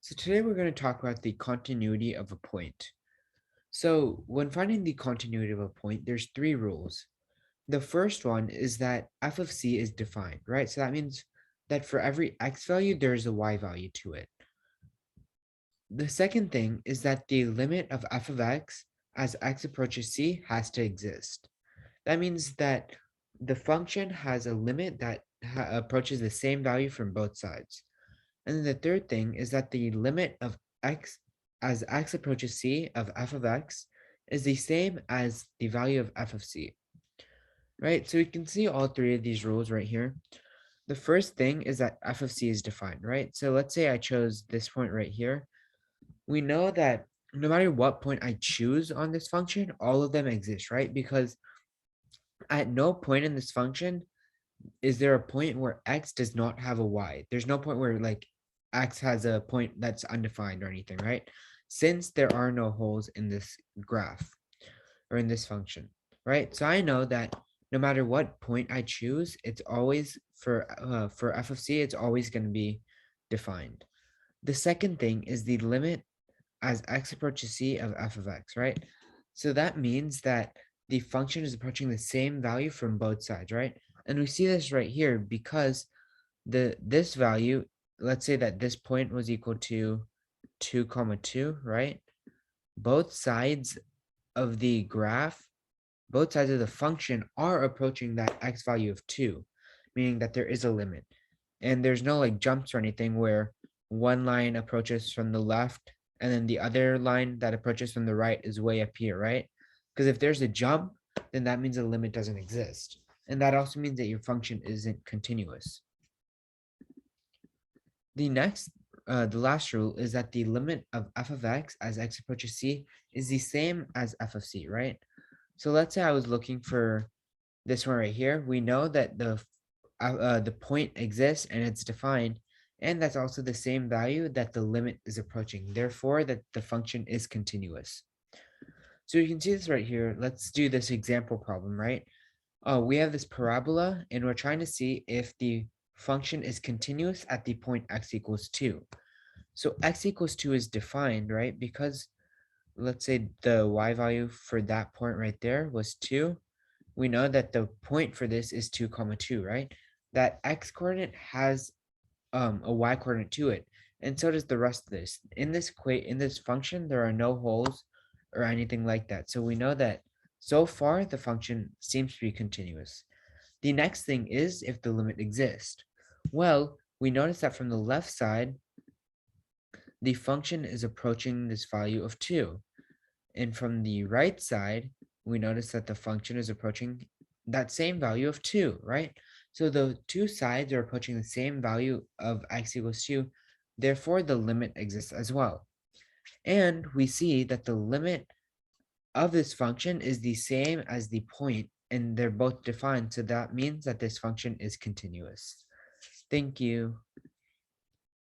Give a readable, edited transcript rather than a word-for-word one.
So today we're going to talk about the continuity of a point. So when finding the continuity of a point, there's three rules. The first one is that f of c is defined, right? So that means that for every x value, there's a y value to it. The second thing is that the limit of f of x as x approaches c has to exist. That means that the function has a limit that approaches the same value from both sides. And then the third thing is that the limit of x as x approaches c of f of x is the same as the value of f of c, right? So we can see all three of these rules right here. The first thing is that f of c is defined, right? So let's say I chose this point right here. We know that no matter what point I choose on this function, all of them exist, right? Because at no point in this function is there a point where x does not have a y. There's no point where like x has a point that's undefined or anything, right? Since there are no holes in this graph or in this function, right? So I know that no matter what point I choose, it's always for f of c, it's always going to be defined. The second thing is the limit as x approaches c of f of x, right? So that means that the function is approaching the same value from both sides, right? And we see this right here because this value, let's say that this point was equal to 2 comma 2, right? Both sides of the graph, both sides of the function are approaching that x value of 2, meaning that there is a limit. And there's no like jumps or anything where one line approaches from the left and then the other line that approaches from the right is way up here, right? Because if there's a jump, then that means the limit doesn't exist. And that also means that your function isn't continuous. The next, the last rule is that the limit of f of x as x approaches c is the same as f of c, right? So let's say I was looking for this one right here. We know that the point exists and it's defined, and that's also the same value that the limit is approaching. Therefore, that the function is continuous. So you can see this right here. Let's do this example problem, right? We have this parabola, and we're trying to see if the function is continuous at the point x equals 2. So x equals 2 is defined, right? Because let's say the y value for that point right there was 2. We know that the point for this is 2 comma 2, right? That x coordinate has a y coordinate to it, and so does the rest of this. In this function, there are no holes or anything like that. So we know that so far the function seems to be continuous. The next thing is if the limit exists. Well, we notice that from the left side, the function is approaching this value of 2. And from the right side, we notice that the function is approaching that same value of 2, right? So the two sides are approaching the same value of x equals 2. Therefore, the limit exists as well. And we see that the limit of this function is the same as the point, and they're both defined. So that means that this function is continuous. Thank you.